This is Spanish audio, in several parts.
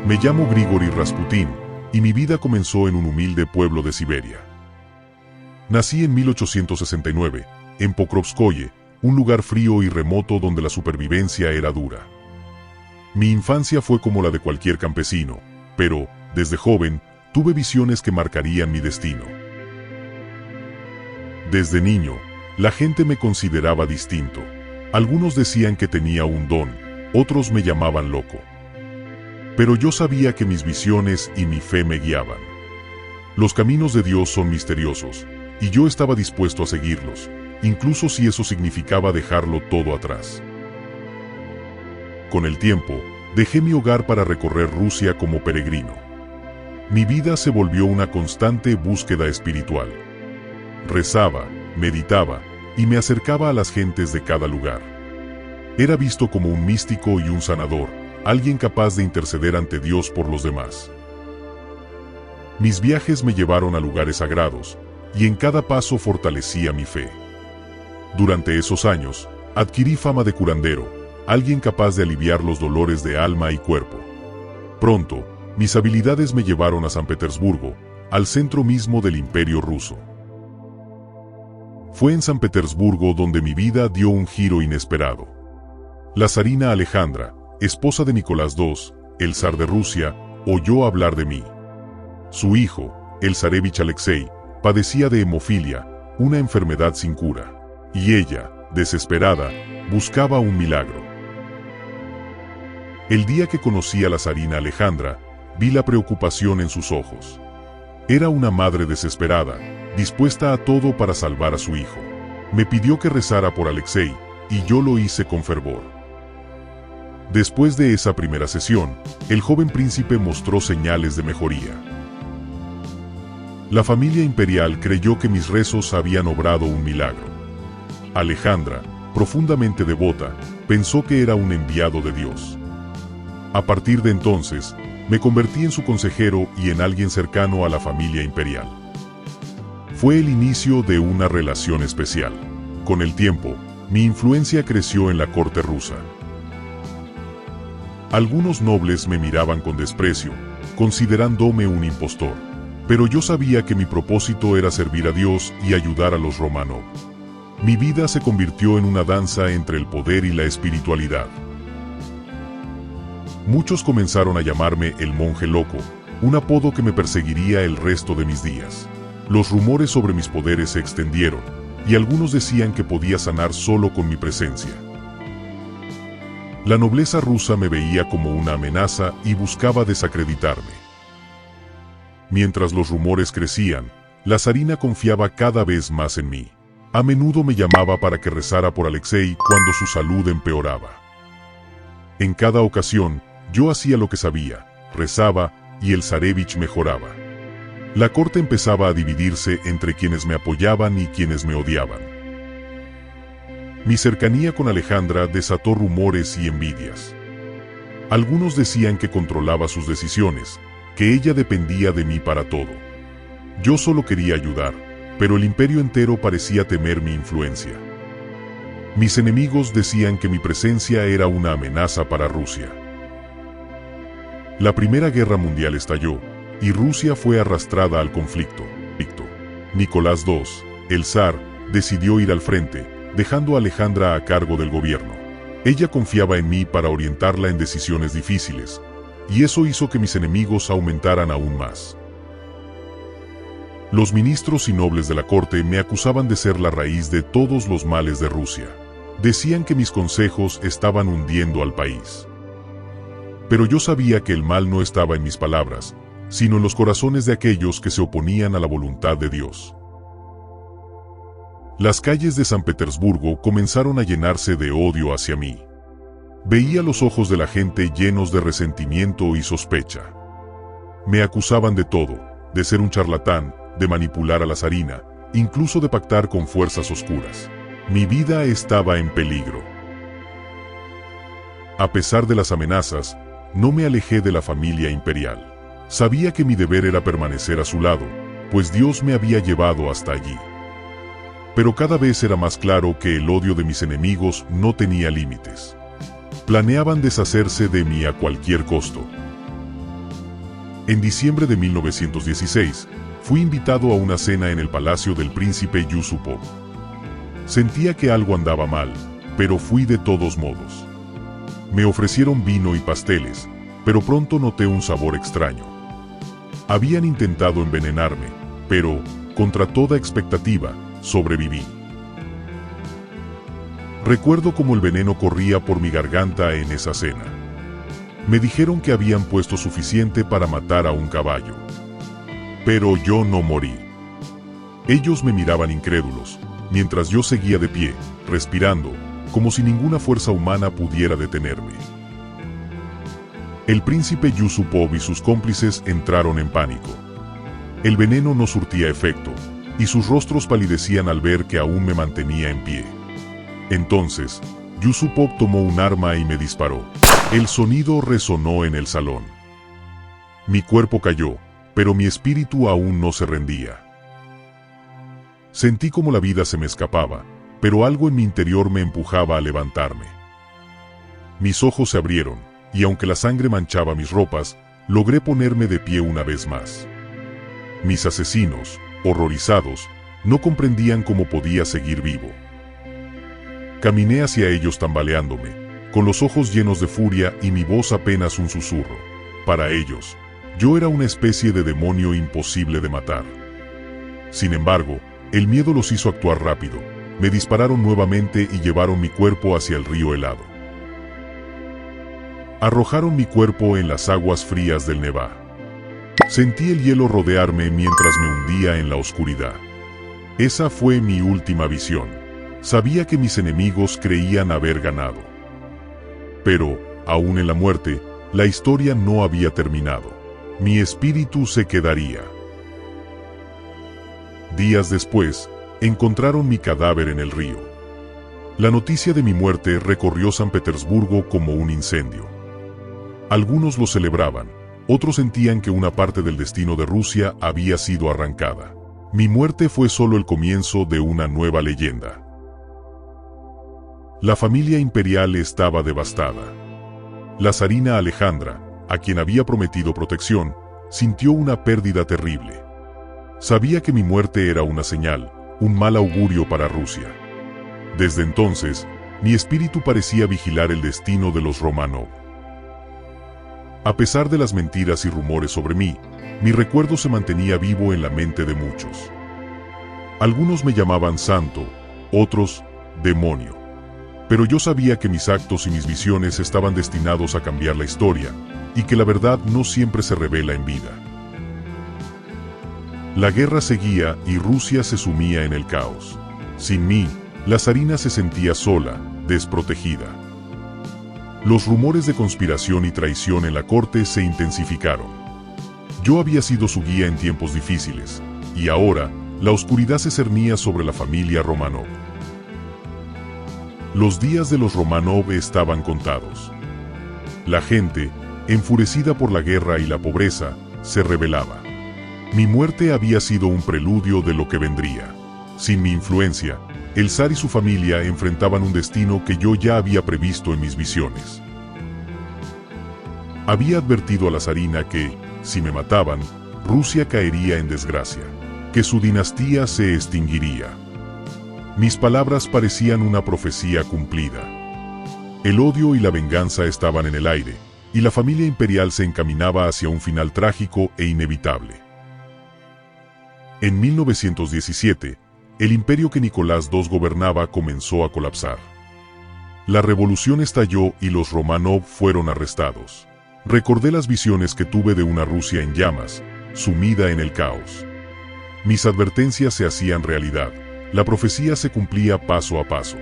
Me llamo Grigori Rasputin, y mi vida comenzó en un humilde pueblo de Siberia. Nací en 1869, en Pokrovskoye, un lugar frío y remoto donde la supervivencia era dura. Mi infancia fue como la de cualquier campesino, pero, desde joven, tuve visiones que marcarían mi destino. Desde niño, la gente me consideraba distinto. Algunos decían que tenía un don, otros me llamaban loco. Pero yo sabía que mis visiones y mi fe me guiaban. Los caminos de Dios son misteriosos, y yo estaba dispuesto a seguirlos, incluso si eso significaba dejarlo todo atrás. Con el tiempo, dejé mi hogar para recorrer Rusia como peregrino. Mi vida se volvió una constante búsqueda espiritual. Rezaba, meditaba, y me acercaba a las gentes de cada lugar. Era visto como un místico y un sanador, alguien capaz de interceder ante Dios por los demás. Mis viajes me llevaron a lugares sagrados, y en cada paso fortalecía mi fe. Durante esos años, adquirí fama de curandero, alguien capaz de aliviar los dolores de alma y cuerpo. Pronto, mis habilidades me llevaron a San Petersburgo, al centro mismo del Imperio ruso. Fue en San Petersburgo donde mi vida dio un giro inesperado. La zarina Alejandra, esposa de Nicolás II, el zar de Rusia, oyó hablar de mí. Su hijo, el zarevich Alexei, padecía de hemofilia, una enfermedad sin cura, y ella, desesperada, buscaba un milagro. El día que conocí a la zarina Alejandra, vi la preocupación en sus ojos. Era una madre desesperada, dispuesta a todo para salvar a su hijo. Me pidió que rezara por Alexei, y yo lo hice con fervor. Después de esa primera sesión, el joven príncipe mostró señales de mejoría. La familia imperial creyó que mis rezos habían obrado un milagro. Alejandra, profundamente devota, pensó que era un enviado de Dios. A partir de entonces, me convertí en su consejero y en alguien cercano a la familia imperial. Fue el inicio de una relación especial. Con el tiempo, mi influencia creció en la corte rusa. Algunos nobles me miraban con desprecio, considerándome un impostor. Pero yo sabía que mi propósito era servir a Dios y ayudar a los Romanov. Mi vida se convirtió en una danza entre el poder y la espiritualidad. Muchos comenzaron a llamarme el monje loco, un apodo que me perseguiría el resto de mis días. Los rumores sobre mis poderes se extendieron, y algunos decían que podía sanar solo con mi presencia. La nobleza rusa me veía como una amenaza y buscaba desacreditarme. Mientras los rumores crecían, la zarina confiaba cada vez más en mí. A menudo me llamaba para que rezara por Alexei cuando su salud empeoraba. En cada ocasión, yo hacía lo que sabía, rezaba, y el zarevich mejoraba. La corte empezaba a dividirse entre quienes me apoyaban y quienes me odiaban. Mi cercanía con Alejandra desató rumores y envidias. Algunos decían que controlaba sus decisiones, que ella dependía de mí para todo. Yo solo quería ayudar, pero el imperio entero parecía temer mi influencia. Mis enemigos decían que mi presencia era una amenaza para Rusia. La Primera Guerra Mundial estalló, y Rusia fue arrastrada al conflicto. Nicolás II, el zar, decidió ir al frente, dejando a Alejandra a cargo del gobierno. Ella confiaba en mí para orientarla en decisiones difíciles, y eso hizo que mis enemigos aumentaran aún más. Los ministros y nobles de la corte me acusaban de ser la raíz de todos los males de Rusia. Decían que mis consejos estaban hundiendo al país. Pero yo sabía que el mal no estaba en mis palabras, sino en los corazones de aquellos que se oponían a la voluntad de Dios. Las calles de San Petersburgo comenzaron a llenarse de odio hacia mí. Veía los ojos de la gente llenos de resentimiento y sospecha. Me acusaban de todo, de ser un charlatán, de manipular a la zarina, incluso de pactar con fuerzas oscuras. Mi vida estaba en peligro. A pesar de las amenazas, no me alejé de la familia imperial. Sabía que mi deber era permanecer a su lado, pues Dios me había llevado hasta allí. Pero cada vez era más claro que el odio de mis enemigos no tenía límites. Planeaban deshacerse de mí a cualquier costo. En diciembre de 1916, fui invitado a una cena en el palacio del príncipe Yusupov. Sentía que algo andaba mal, pero fui de todos modos. Me ofrecieron vino y pasteles, pero pronto noté un sabor extraño. Habían intentado envenenarme, pero, contra toda expectativa, sobreviví. Recuerdo cómo el veneno corría por mi garganta en esa cena. Me dijeron que habían puesto suficiente para matar a un caballo. Pero yo no morí. Ellos me miraban incrédulos, mientras yo seguía de pie, respirando, como si ninguna fuerza humana pudiera detenerme. El príncipe Yusupov y sus cómplices entraron en pánico. El veneno no surtía efecto, y sus rostros palidecían al ver que aún me mantenía en pie. Entonces, Yusupov tomó un arma y me disparó. El sonido resonó en el salón. Mi cuerpo cayó, pero mi espíritu aún no se rendía. Sentí como la vida se me escapaba, pero algo en mi interior me empujaba a levantarme. Mis ojos se abrieron, y aunque la sangre manchaba mis ropas, logré ponerme de pie una vez más. Mis asesinos, horrorizados, no comprendían cómo podía seguir vivo. Caminé hacia ellos tambaleándome, con los ojos llenos de furia y mi voz apenas un susurro. Para ellos, yo era una especie de demonio imposible de matar. Sin embargo, el miedo los hizo actuar rápido. Me dispararon nuevamente y llevaron mi cuerpo hacia el río helado. Arrojaron mi cuerpo en las aguas frías del Nevá. Sentí el hielo rodearme mientras me hundía en la oscuridad. Esa fue mi última visión. Sabía que mis enemigos creían haber ganado. Pero, aún en la muerte, la historia no había terminado. Mi espíritu se quedaría. Días después, encontraron mi cadáver en el río. La noticia de mi muerte recorrió San Petersburgo como un incendio. Algunos lo celebraban, otros sentían que una parte del destino de Rusia había sido arrancada. Mi muerte fue solo el comienzo de una nueva leyenda. La familia imperial estaba devastada. La zarina Alejandra, a quien había prometido protección, sintió una pérdida terrible. Sabía que mi muerte era una señal, un mal augurio para Rusia. Desde entonces, mi espíritu parecía vigilar el destino de los Romanov. A pesar de las mentiras y rumores sobre mí, mi recuerdo se mantenía vivo en la mente de muchos. Algunos me llamaban santo, otros, demonio. Pero yo sabía que mis actos y mis visiones estaban destinados a cambiar la historia, y que la verdad no siempre se revela en vida. La guerra seguía y Rusia se sumía en el caos. Sin mí, la zarina se sentía sola, desprotegida. Los rumores de conspiración y traición en la corte se intensificaron. Yo había sido su guía en tiempos difíciles, y ahora, la oscuridad se cernía sobre la familia Romanov. Los días de los Romanov estaban contados. La gente, enfurecida por la guerra y la pobreza, se rebelaba. Mi muerte había sido un preludio de lo que vendría. Sin mi influencia, el zar y su familia enfrentaban un destino que yo ya había previsto en mis visiones. Había advertido a la zarina que, si me mataban, Rusia caería en desgracia, que su dinastía se extinguiría. Mis palabras parecían una profecía cumplida. El odio y la venganza estaban en el aire, y la familia imperial se encaminaba hacia un final trágico e inevitable. En 1917, el imperio que Nicolás II gobernaba comenzó a colapsar. La revolución estalló y los Romanov fueron arrestados. Recordé las visiones que tuve de una Rusia en llamas, sumida en el caos. Mis advertencias se hacían realidad. La profecía se cumplía paso a paso.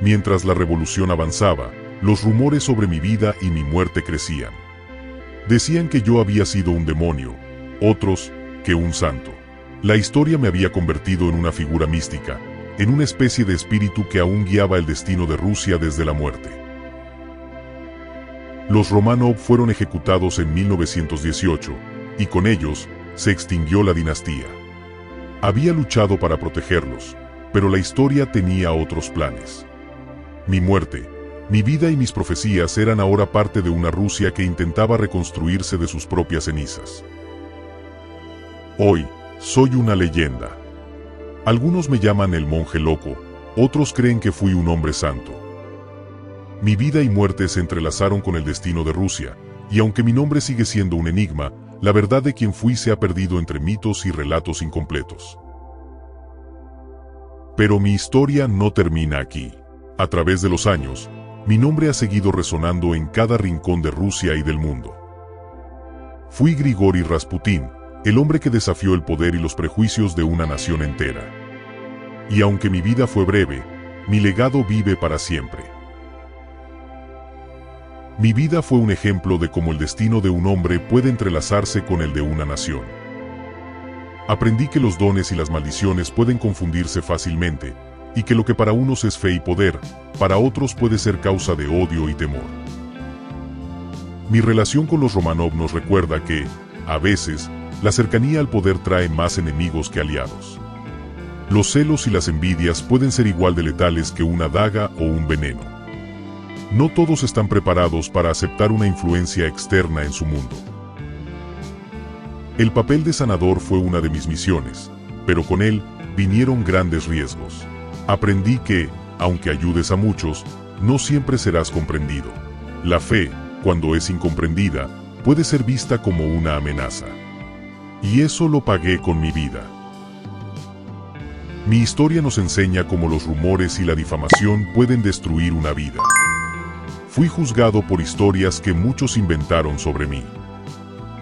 Mientras la revolución avanzaba, los rumores sobre mi vida y mi muerte crecían. Decían que yo había sido un demonio, otros, que un santo. La historia me había convertido en una figura mística, en una especie de espíritu que aún guiaba el destino de Rusia desde la muerte. Los Romanov fueron ejecutados en 1918, y con ellos, se extinguió la dinastía. Había luchado para protegerlos, pero la historia tenía otros planes. Mi muerte, Mi vida y mis profecías eran ahora parte de una Rusia que intentaba reconstruirse de sus propias cenizas. Hoy, soy una leyenda. Algunos me llaman el monje loco, otros creen que fui un hombre santo. Mi vida y muerte se entrelazaron con el destino de Rusia, y aunque mi nombre sigue siendo un enigma, la verdad de quién fui se ha perdido entre mitos y relatos incompletos. Pero mi historia no termina aquí. A través de los años, mi nombre ha seguido resonando en cada rincón de Rusia y del mundo. Fui Grigori Rasputin, el hombre que desafió el poder y los prejuicios de una nación entera. Y aunque mi vida fue breve, mi legado vive para siempre. Mi vida fue un ejemplo de cómo el destino de un hombre puede entrelazarse con el de una nación. Aprendí que los dones y las maldiciones pueden confundirse fácilmente, y que lo que para unos es fe y poder, para otros puede ser causa de odio y temor. Mi relación con los Romanov nos recuerda que, a veces, la cercanía al poder trae más enemigos que aliados. Los celos y las envidias pueden ser igual de letales que una daga o un veneno. No todos están preparados para aceptar una influencia externa en su mundo. El papel de sanador fue una de mis misiones, pero con él vinieron grandes riesgos. Aprendí que, aunque ayudes a muchos, no siempre serás comprendido. La fe, cuando es incomprendida, puede ser vista como una amenaza. Y eso lo pagué con mi vida. Mi historia nos enseña cómo los rumores y la difamación pueden destruir una vida. Fui juzgado por historias que muchos inventaron sobre mí.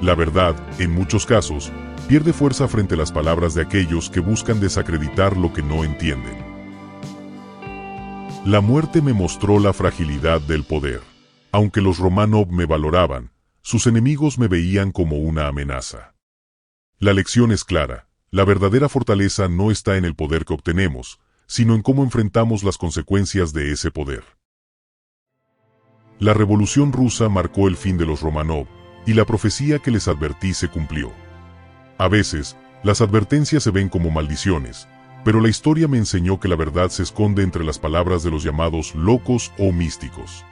La verdad, en muchos casos, pierde fuerza frente a las palabras de aquellos que buscan desacreditar lo que no entienden. La muerte me mostró la fragilidad del poder. Aunque los Romanov me valoraban, sus enemigos me veían como una amenaza. La lección es clara: la verdadera fortaleza no está en el poder que obtenemos, sino en cómo enfrentamos las consecuencias de ese poder. La Revolución Rusa marcó el fin de los Romanov, y la profecía que les advertí se cumplió. A veces, las advertencias se ven como maldiciones, pero la historia me enseñó que la verdad se esconde entre las palabras de los llamados locos o místicos.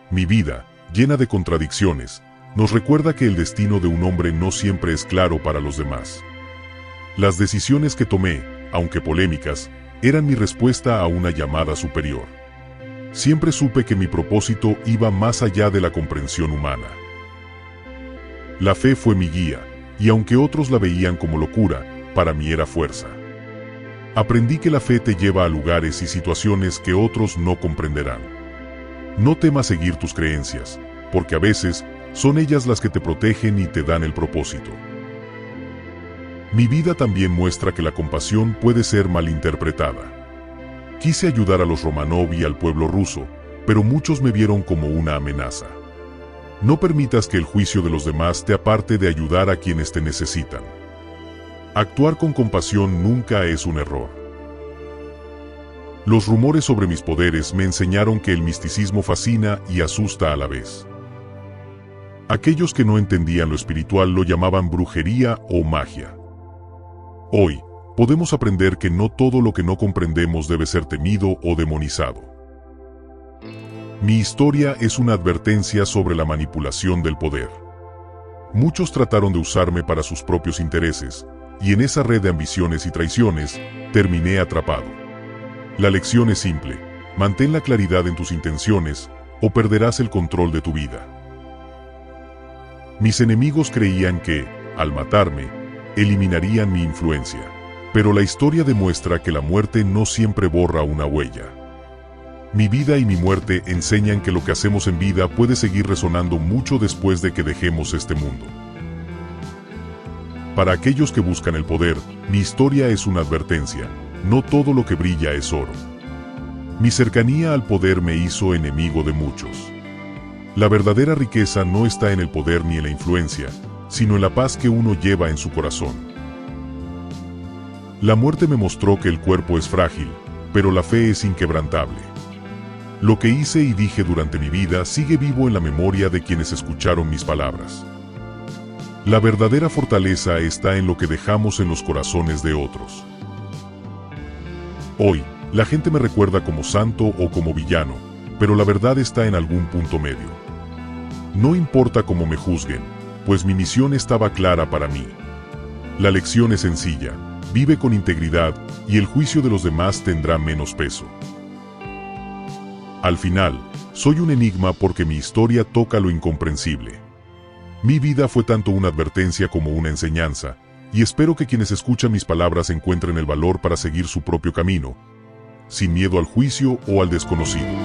Mi vida, llena de contradicciones, nos recuerda que el destino de un hombre no siempre es claro para los demás. Las decisiones que tomé, aunque polémicas, eran mi respuesta a una llamada superior. Siempre supe que mi propósito iba más allá de la comprensión humana. La fe fue mi guía, y aunque otros la veían como locura, para mí era fuerza. Aprendí que la fe te lleva a lugares y situaciones que otros no comprenderán. No temas seguir tus creencias, porque a veces son ellas las que te protegen y te dan el propósito. Mi vida también muestra que la compasión puede ser malinterpretada. Quise ayudar a los Romanov y al pueblo ruso, pero muchos me vieron como una amenaza. No permitas que el juicio de los demás te aparte de ayudar a quienes te necesitan. Actuar con compasión nunca es un error. Los rumores sobre mis poderes me enseñaron que el misticismo fascina y asusta a la vez. Aquellos que no entendían lo espiritual lo llamaban brujería o magia. Hoy, podemos aprender que no todo lo que no comprendemos debe ser temido o demonizado. Mi historia es una advertencia sobre la manipulación del poder. Muchos trataron de usarme para sus propios intereses, y en esa red de ambiciones y traiciones, terminé atrapado. La lección es simple: mantén la claridad en tus intenciones, o perderás el control de tu vida. Mis enemigos creían que, al matarme, eliminarían mi influencia. Pero la historia demuestra que la muerte no siempre borra una huella. Mi vida y mi muerte enseñan que lo que hacemos en vida puede seguir resonando mucho después de que dejemos este mundo. Para aquellos que buscan el poder, mi historia es una advertencia: no todo lo que brilla es oro. Mi cercanía al poder me hizo enemigo de muchos. La verdadera riqueza no está en el poder ni en la influencia, sino en la paz que uno lleva en su corazón. La muerte me mostró que el cuerpo es frágil, pero la fe es inquebrantable. Lo que hice y dije durante mi vida sigue vivo en la memoria de quienes escucharon mis palabras. La verdadera fortaleza está en lo que dejamos en los corazones de otros. Hoy, La gente me recuerda como santo o como villano, pero la verdad está en algún punto medio. No importa cómo me juzguen, pues mi misión estaba clara para mí. La lección es sencilla: vive con integridad y el juicio de los demás tendrá menos peso. Al final, soy un enigma porque mi historia toca lo incomprensible. Mi vida fue tanto una advertencia como una enseñanza, y espero que quienes escuchan mis palabras encuentren el valor para seguir su propio camino, sin miedo al juicio o al desconocido.